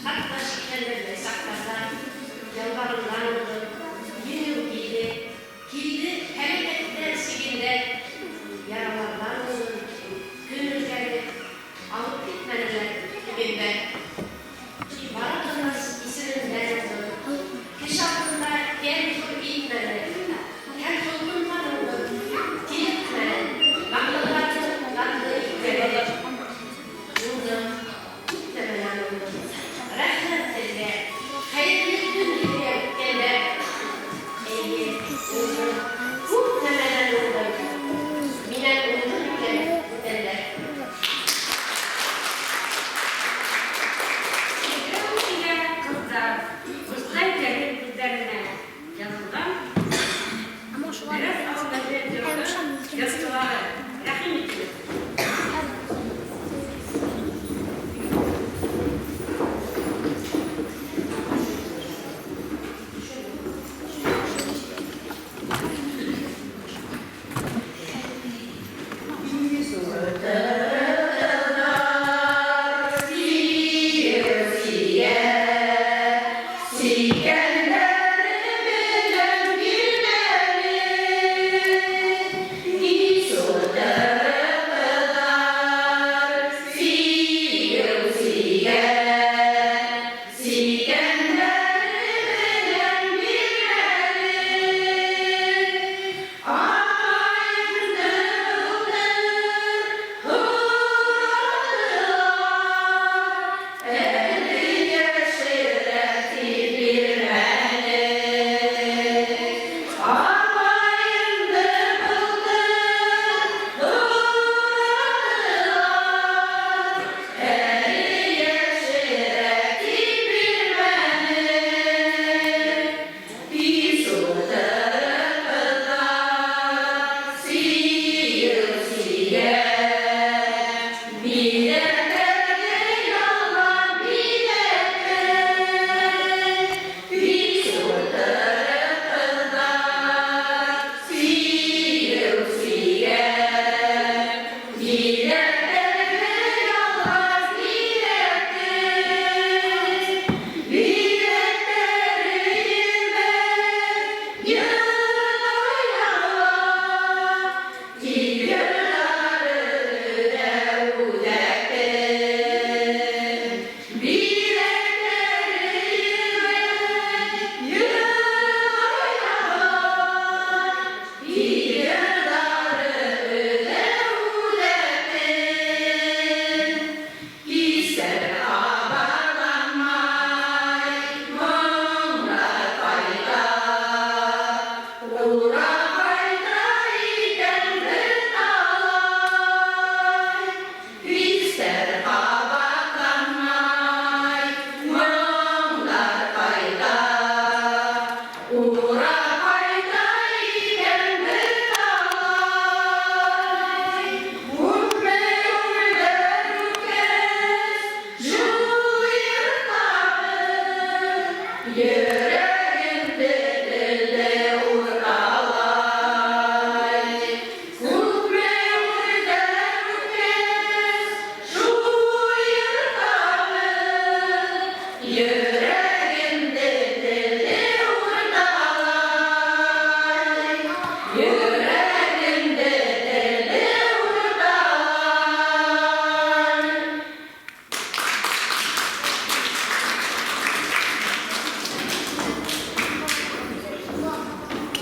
hatta şekerlerle saklarlar, yalvarırlar olur, yeni giydi, hareketler siginde, yaralarlar olur, gönülleri alıp gitmeler gibinde, varadınız isirinden olur, kış hakkında gel tur gitmeler, her toplumlar olur, gitmeler, baklılarını tatlı gitmeler, vurdum, gitmemeler olur, rahmetlerle, hayırlı günlükler gelir, eğil, vurdum, gitmemeler olur, minen umutlarla derler.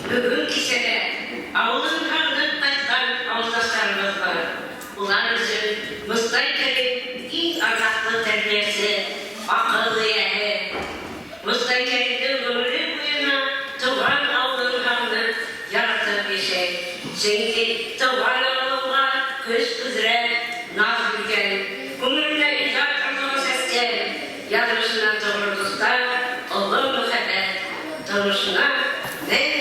Bugünkü sene ağzın kandık kaçtan ağızdaşlarımız var. Ulan için Mustayker'in ilk ahlaklı terbiyesi akıllı yeğe. Mustayker'in ömrü boyuna tuğan ağzın kandık yaratık bir şey. Çünkü tuğan ağzına kış üzere naz bilgen, gönlünde icat anlamı sesken, yazmışına doğru dostlar, olur muhabbet, duruşuna ne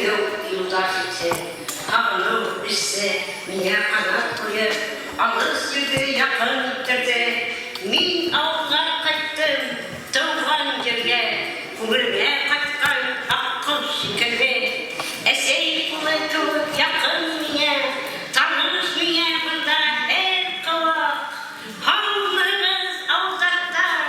yok yıldaş için, ağını düşse, mine kanat koyup, ağız yüzü yakın bitirdi. Min ağlar kaçtım, tuğan yerine, gönlüme kaçkan akıl şekerdi. Esey kuvvetu yakın mine, tanış mine burada her kavak. Hamlarımız avzaklar,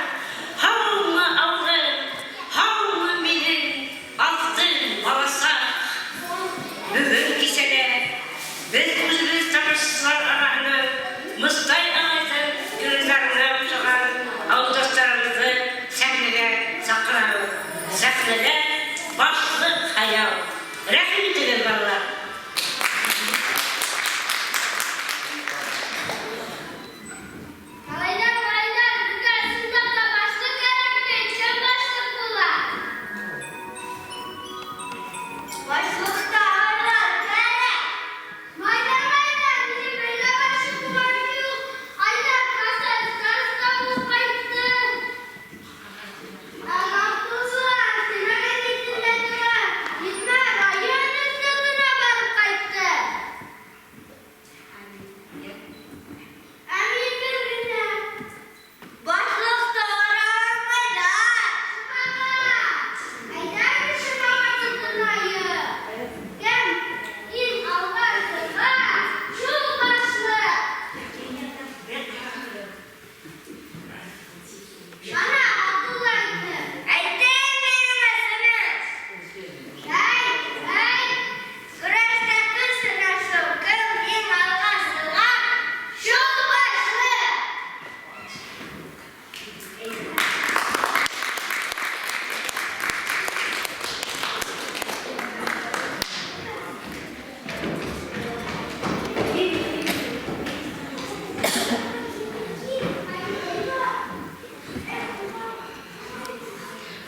mesele, başlık hayal. Rahim itilir valla.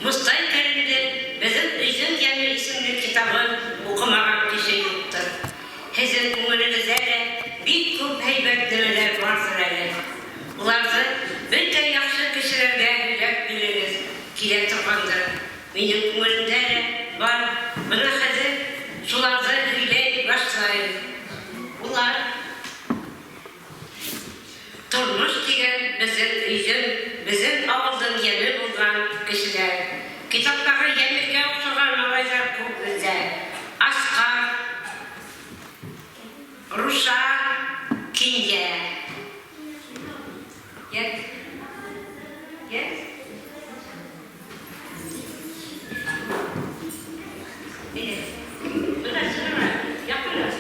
Mustafa Kerim'de bizim Üzüm Gemi isimli kitabı okumayan kişi yoktur. Sizin umurunuzda bir kup heybetliler vardır hele. Ulardı bütün yaxşı kişilerde hücret biliriz, kile tıkandır. Benim umurumda var, bana hazır, şularda hüyle başlayın. Ular turmuş diyen bizim üzüm, bizim ağzın yemi bulgan kişiler. Kitapları yemirge okşagan ağaçlar çok güzel. Askar, Rusya, Kinye. Yes? Yes? Evet. Burası mı? Yapılır.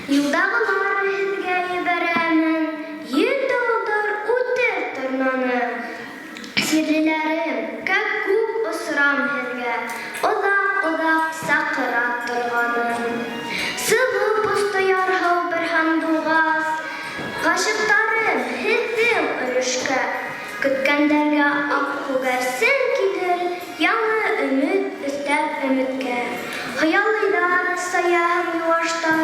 Юлдағылар һеҙгә ебәрәмен, йөҙ үтер торнаны. Сирлеләрем, күп осрам һеҙгә, оҙаҡ саҡырап торғанын. Сылыу посто ярһыу бер һандуғас, ғашиҡтарым һеҙҙең өлөшкә, көткәндәргә аҡ күгәрсен килер, яңы өмөт өҫтәп өмөткә. Хыялыйҙар, саяһым йыуаштар,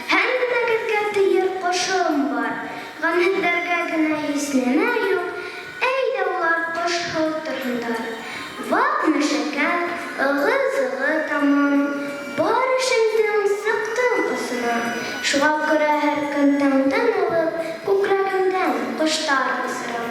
һәммәгеҙгә тейер ҡошом бар, ғәмһеҙҙәргә генә һис нәмә юҡ, әйҙә улар ҡош һыу торһондар. Ваҡ мәшәкәт, ығы-зығы тамам, бар эшемдең сыҡтым осона, шуға күрә һәр көн тәңдән алып, күкрәгемдән ҡоштар осрам.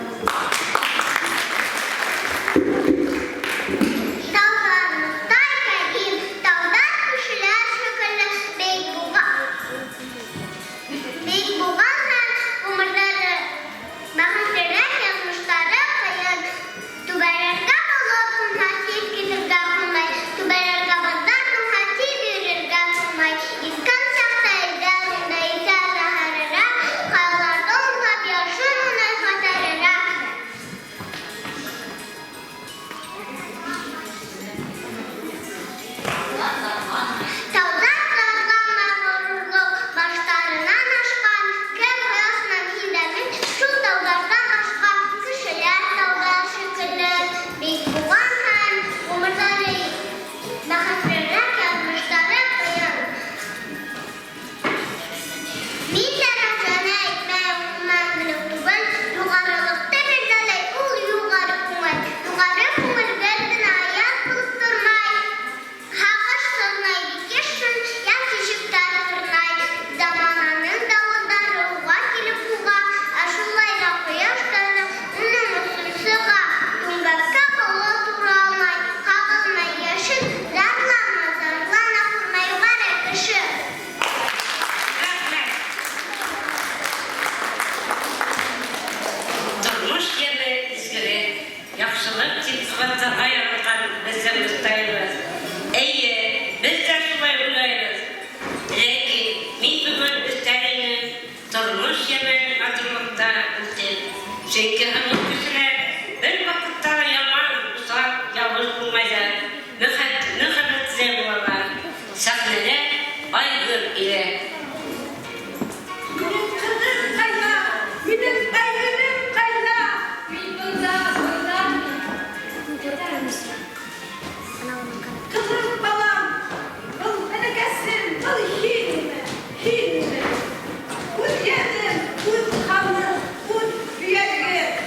Çünkü hanım kişiler bir vakitte yaman, uzak, yavuz bulmayacak, nıkhamet zevklar, sahnede aygır ile. Benim kızım kayna, benim kayınım kayna, bir burada. Kızım babam, kıl berekesin, kıl hilmi. Kul yedim, kul kanlı, kul yürekli.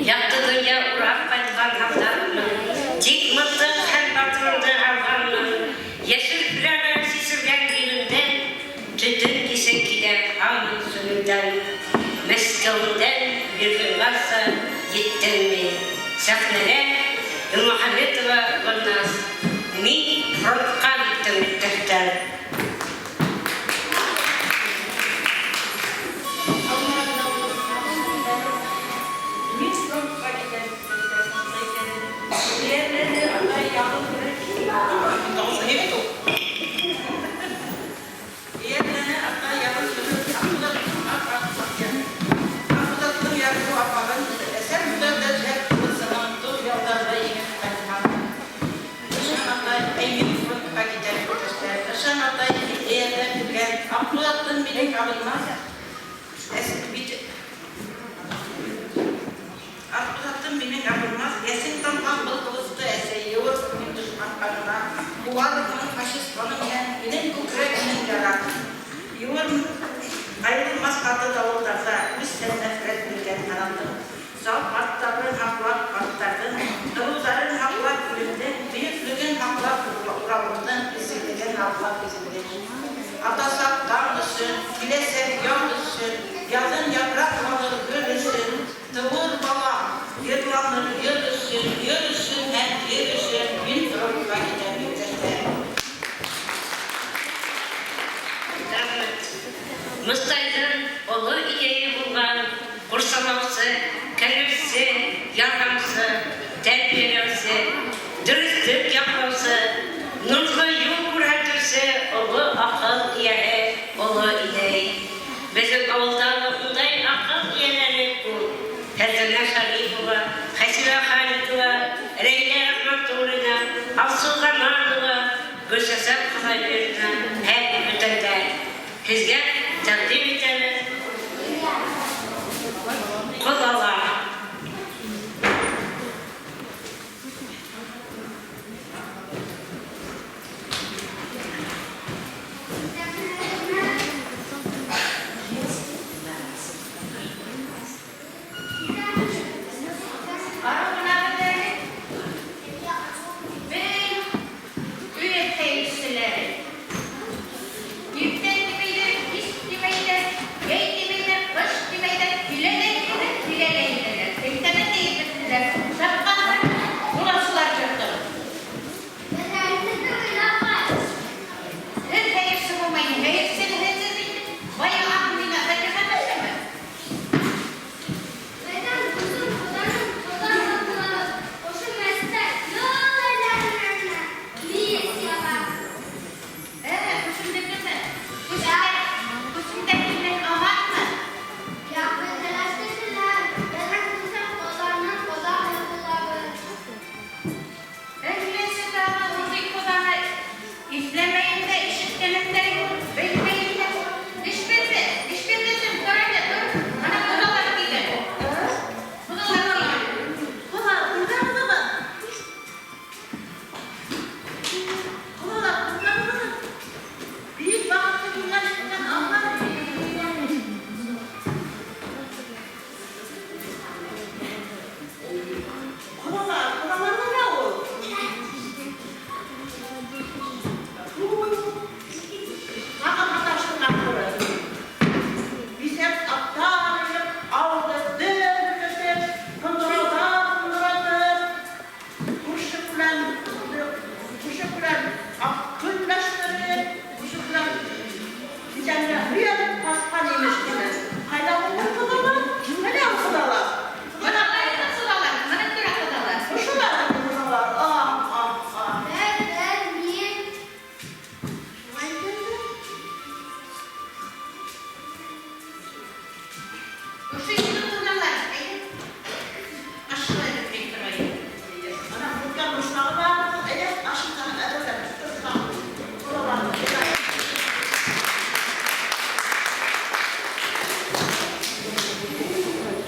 Yaktı dünya uğrap kaytıkan haftarını, dik mıttık hem batırıldı alganını, yeşil piraver sisirgen gülünden, tütün kisek gider hanın sönümden, Meskov'den bir gün varsa gittin mi? Sahnede Muhammedova Gülnaz, min frontqa gittim mütteften. Ayrılmaz katı davullarda biz sen nefret bilgen karanlık. Sağ partların haklar partların, davulların haklar gülünden, büyüklüğün haklar uğravından, bizimliğin haklar bizimliğin. Atasak damlısın, bilesek yağlısın, yazın yaprak alır görürsün, tıvır bala, yırlanır yürüsün, yürüsün hem yürüsün, bin fırlığa gider yürüsün. Mustay'dan olu iyeyi bulgan, kursalavsı, kelirsi, yargamsı, terbiyelevsi, dürüstlük yapması, nurlu yol kuratırsı, olu akıl iyeyi, olu iyeyi. Bizim avuldan okunday akıl iyeleri bu. Ferzana Şarifova, Hasibe Halidova, Reyla Rahmatullina, Alsu Zamanova, Gülsesem Kızayberina, hep bütünler. Sizge takdim ederiz. Kodalar.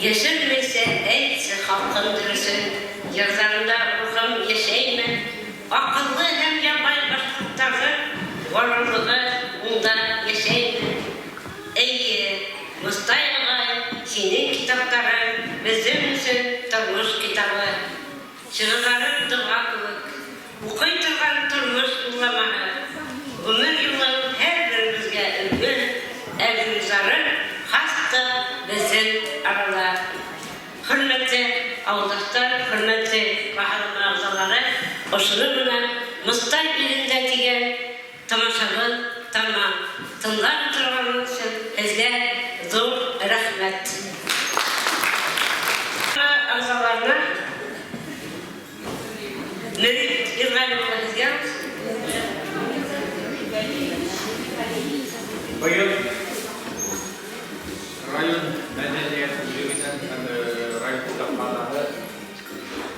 Yaşanmasa etse halkındırırsın, yazarında ruhum yaşayma, akıllı hem yapay başlıkları, varlığı bunda yaşayma. Ey Mustay Ağay, senin kitapların bizim için turmuş kitabı, çığların duvaklık, okuy turgan turmuş uğlamağı, ömür yılların her birimizge ülgün, evimizlerin hasta bizim aralar. Hürmetli avlaklar, hürmetli baharın ağzaları, oşunu buna Mustay ilinde diyen tamaşalı tamam. Tınlar turganınız için ezge zor rahmet. Ağzalarına Nerit İrgan'ın ezge Bugün Rayon Medeniyet Müdürlüğü'nden Rayon Kitapxanaları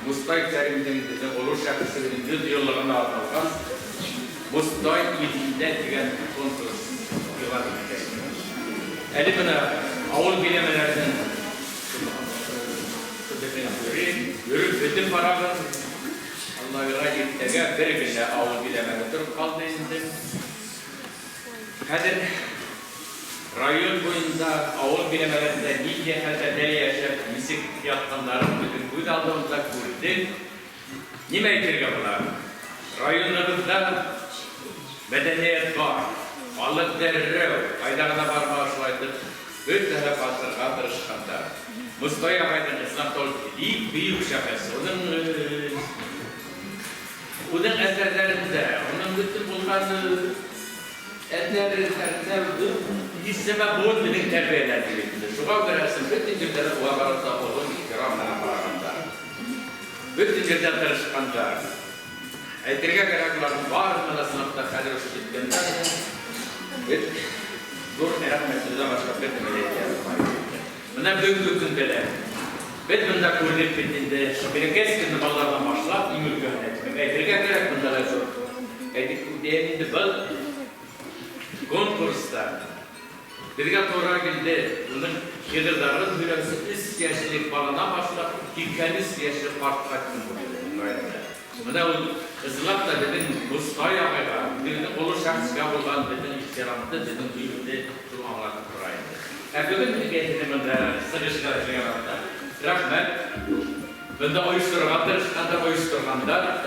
Mustay Kerim'den olur şarkısının 100 yıllarına arnalgan Mustay ilinde degan konkurs yıllar geçti. Eli buna avul bilemelerden yürüp bütün paragın Allah'a rayittege bir günde avul bilemene durup kaldı indi. Kadir rayon boyunda avul bilemelerinde nice hədədə yaşayıp misik yatqanların bütün bu daldığımızda gördük. Nime etirge bular? Rayonlarımızda medeniyet var, balık derrev, aydağına barmağı şuaydık, bir taraf asırga tırışkanda. Mustafa Ağay'ın İslam Tolki'nin büyük şakası, onun eserlerinde, onun bütün bulmanı eserlerinde hisseme boğun bilin terbiyelendirildi. Şuğa göresin, bütün cümleler bu abarata olun ihtiramla bağıranda. Bütün cümleler tırışkanda. Etirge gereklerin varlığına sınıfta kadir hoş gittiğinden dur rahmetinize başka bir melekler var. Buna büyük gündeler. Ve bunda kuruluk bittiğinde bir keskin ballardan başlayıp imül yönetmek. Etirge gerek bunlara zor. Etirge'nin bu konkursta birge toğra günde bunun şehirlerin hüremsi üst yaşlılık balına başlayıp hikâniz yaşlılık farklı hakkında. Buna ızılap da dedin Mustafa Ağay'a, dedin olur şahsıga bulgan dedin ihtiramda dedin büyükde durmalarını kuraydı. Bugün bir getiriminde sıkışıklar çıkaranda. Rahmet, bunda uyuşturganda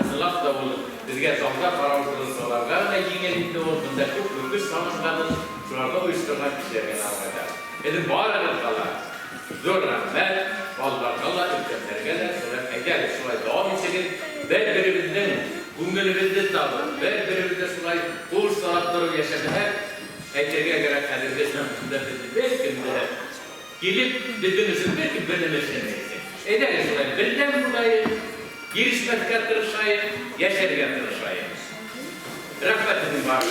ızılap da olur. Bizge sonda para uyuşturursalarga da yengelinde olur. Bunda çok ürgüç sanışkanın şurada uyuşturgan kişilerine almada. Edin bağır kalar. Zor rahmet, vallahi Allah ülkelerine de eğer şuraya devam etsedir, birbirimizden günümüzde tabi, birbirimizde şurayı uğur sanatları yaşadılar. Eğer'e göre kadirdeşten belki de gelip dediğinizin belki bölümleşemeyiz. Eğer şurayı bilden burayı, girişmek yatırışayı, yaşadık yatırışayı. Rahmet edin var.